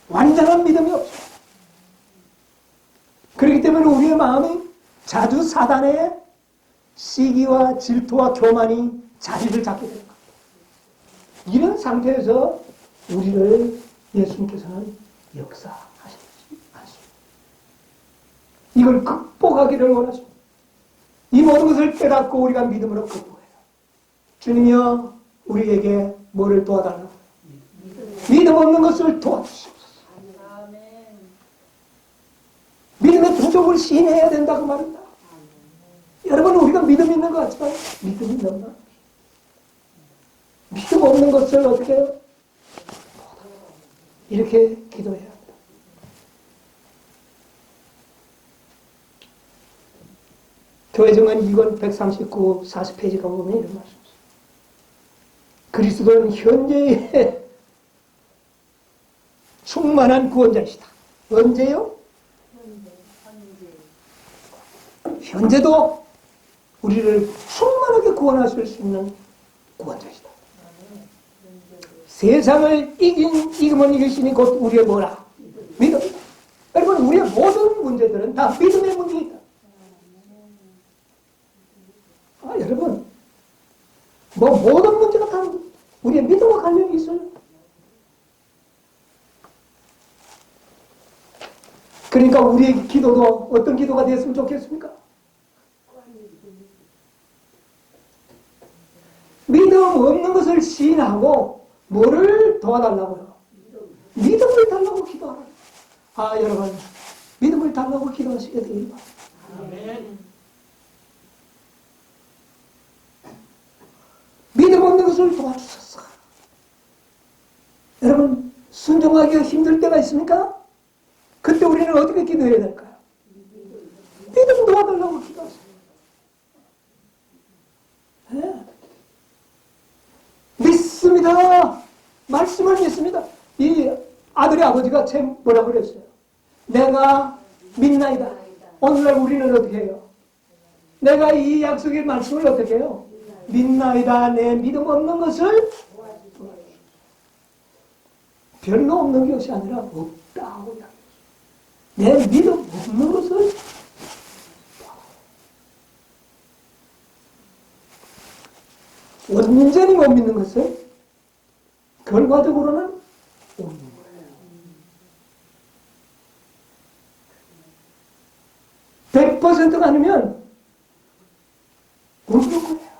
완전한 믿음이 없어요. 그렇기 때문에 우리의 마음이 자주 사단의 시기와 질투와 교만이 자리를 잡게 되는 겁니다. 이런 상태에서 우리를 예수님께서는 역사하시지 않습니다. 이걸 극복하기를 원하십니다. 이 모든 것을 깨닫고 우리가 믿음으로 극복해요. 주님이여 우리에게 뭐를 도와달라고? 믿음 없는 것을 도와주시옵소서. 믿음의 부족을 시인해야 된다고 말합니다. 여러분 우리가 믿음 있는 것 같지만 믿음이 너무나 믿음 없는 것을 어떻게 해요? 이렇게 기도해야 합니다. 교회증언 2권 139, 40페이지가 보면 이런 말씀입니다. 그리스도는 현재의 충만한 구원자이시다. 언제요? 현재도 우리를 충만하게 구원하실 수 있는 구원자이시다. 세상을 이기면 이기시니 곧 우리의 뭐라? 믿음. 여러분 우리의 모든 문제들은 다 믿음의 문제이다. 여러분 모든 문제가 다 우리의 믿음과 관련이 있어요. 그러니까 우리의 기도도 어떤 기도가 됐으면 좋겠습니까? 믿음 없는 것을 시인하고 뭐를 도와달라고요? 믿음을 달라고 기도하라. 여러분 믿음을 달라고 기도하시게 되길 바랍니다. 믿음 없는 것을 도와주셨어. 여러분 순종하기가 힘들 때가 있습니까? 그때 우리는 어떻게 기도해야 될까요? 믿음 도와달라고 기도하세요. 네. 믿습니다. 말씀을 믿습니다. 이 아들의 아버지가 참 뭐라고 그랬어요? 내가 믿나이다. 오늘날 우리는 어떻게 해요? 내가 이 약속의 말씀을 어떻게 해요? 믿나이다. 내 믿음 없는 것을 별로 없는 것이 아니라 없다고 이야기해요. 내 믿음 없는 것을 완전히 못 믿는 것은 결과적으로는 못 믿는 거예요. 100%가 아니면 못 믿는 거예요.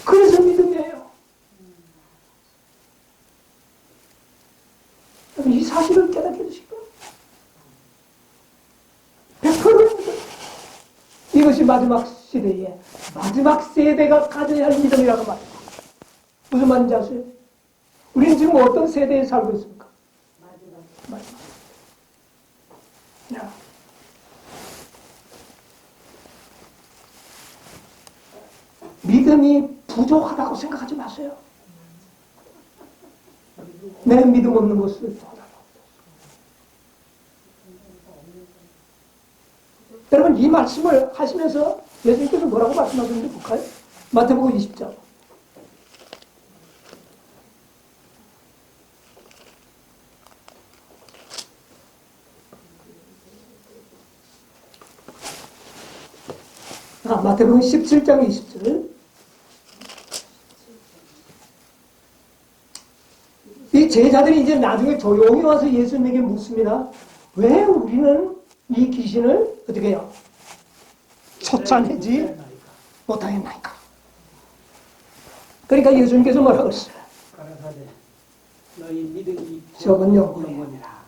그래서 믿음이에요. 이 사실을 깨닫게 해주시고 100% 이것이 마지막 시대에 마지막 세대가 가져야 할 믿음이라고 말합니다. 무슨 말인지 아세요? 우리는 지금 어떤 세대에 살고 있습니까? 마지막. 믿음이 부족하다고 생각하지 마세요. 내 믿음 없는 것을 도와달라고. 여러분 이 말씀을 하시면서 예수님께서 뭐라고 말씀하셨는지 볼까요? 마태복음 20장. 마태복음 17장 20절. 이 제자들이 이제 나중에 조용히 와서 예수님에게 묻습니다. 왜 우리는 이 귀신을 어떻게 해요? 쫓아내지 못하겠나이까? 그러니까 예수님께서 뭐라고 했어요? 가라사대 너희 믿음이 적은 영혼이라. 영혼이라.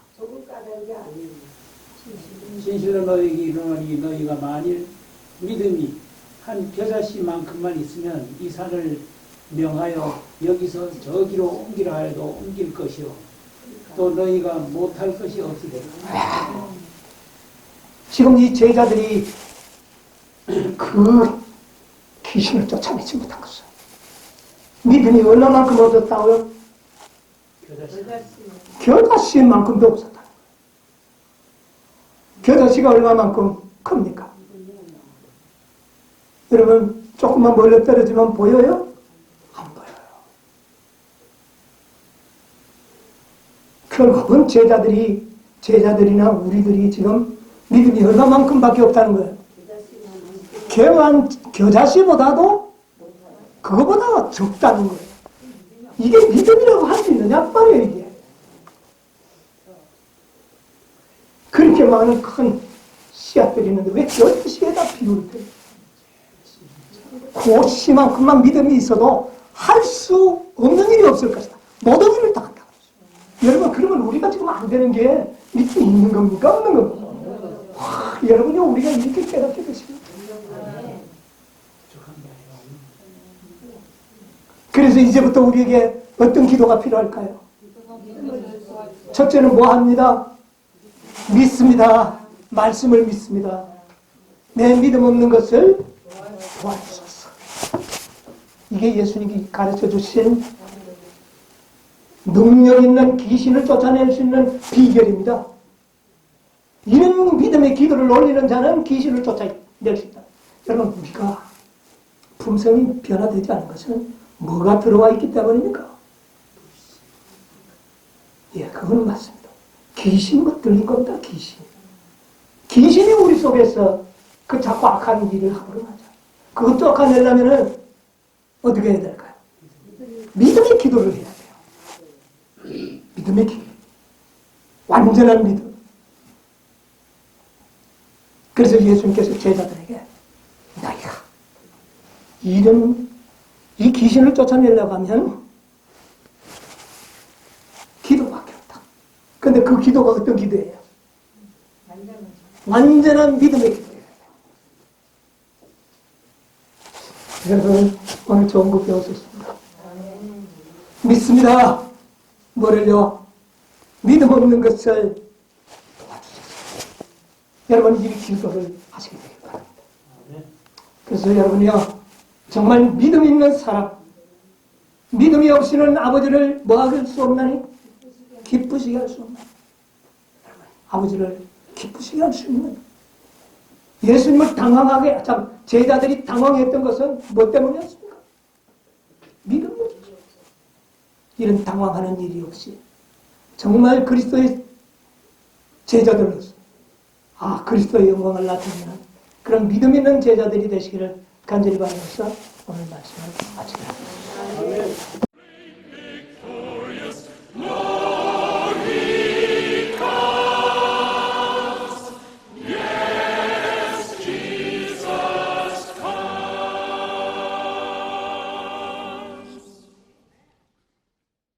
진실로 너희에게 이르노니 너희가 만일 믿음이 한 겨자씨만큼만 있으면 이 산을 명하여 여기서 저기로 옮기라 해도 옮길 것이요 또 너희가 못할 것이 없으리라. 지금 이 제자들이 그 귀신을 쫓아내지 못한 것은 믿음이 얼마만큼 얻었다고요? 겨자씨만큼도 없었다. 겨자씨가 얼마만큼 큽니까? 여러분 조금만 멀리 떨어지면 보여요? 안 보여요. 결국은 제자들이나 우리들이 지금 믿음이 얼마만큼밖에 없다는 거예요. 겨자씨보다도 그거보다 적다는 거예요. 이게 믿음이라고 할 수 있느냐 말이에요. 이게 그렇게 많은 큰 씨앗들이 있는데 왜 겨자씨에다 비유를 해요? 그 씨만큼만 믿음이 있어도 할 수 없는 일이 없을 것이다. 모든 일을 다 한다. 여러분 그러면 우리가 지금 안 되는 게 믿음이 있는 겁니까? 없는 겁니까? 와, 여러분요 우리가 이렇게 깨닫게 되시면 그래서 이제부터 우리에게 어떤 기도가 필요할까요? 첫째는 뭐 합니다? 믿습니다. 말씀을 믿습니다. 내 믿음 없는 것을 도와주소서. 이게 예수님이 가르쳐 주신 능력 있는 귀신을 쫓아낼 수 있는 비결입니다. 이런 믿음의 기도를 올리는 자는 귀신을 쫓아낼 수 있다. 여러분 우리가 품성이 변화되지 않은 것은 뭐가 들어와 있기 때문입니까? 예, 그건 맞습니다. 귀신과 들린 겁니다. 귀신이 우리 속에서 그 자꾸 악한 일을 하고는 하죠. 그것 쫓아내려면은 어떻게 해야 될까요? 믿음의 기도를 해야 돼요. 믿음의 기도. 완전한 믿음. 그래서 예수님께서 제자들에게 너희가 이 귀신을 쫓아내려고 하면 기도밖에 없다. 근데 그 기도가 어떤 기도예요? 완전한 믿음의 기도예요. 여러분 오늘 좋은 거 배웠습니다. 믿습니다. 뭐를요? 믿음 없는 것을 도와주소서. 여러분 이 기도를 하시게 되길 바랍니다. 그래서 여러분이요 정말 믿음 있는 사람, 믿음이 없이는 아버지를 뭐할 수 없나니? 기쁘시게 할 수 없나니? 아버지를 기쁘시게 할 수 있는 예수님을 당황하게, 제자들이 당황했던 것은 뭐 때문이었습니까? 믿음이 없었죠. 이런 당황하는 일이 없이 정말 그리스도의 제자들로서 그리스도의 영광을 나타내는 그런 믿음 있는 제자들이 되시기를 간절히 바라면서 오늘 말씀을 마치겠습니다.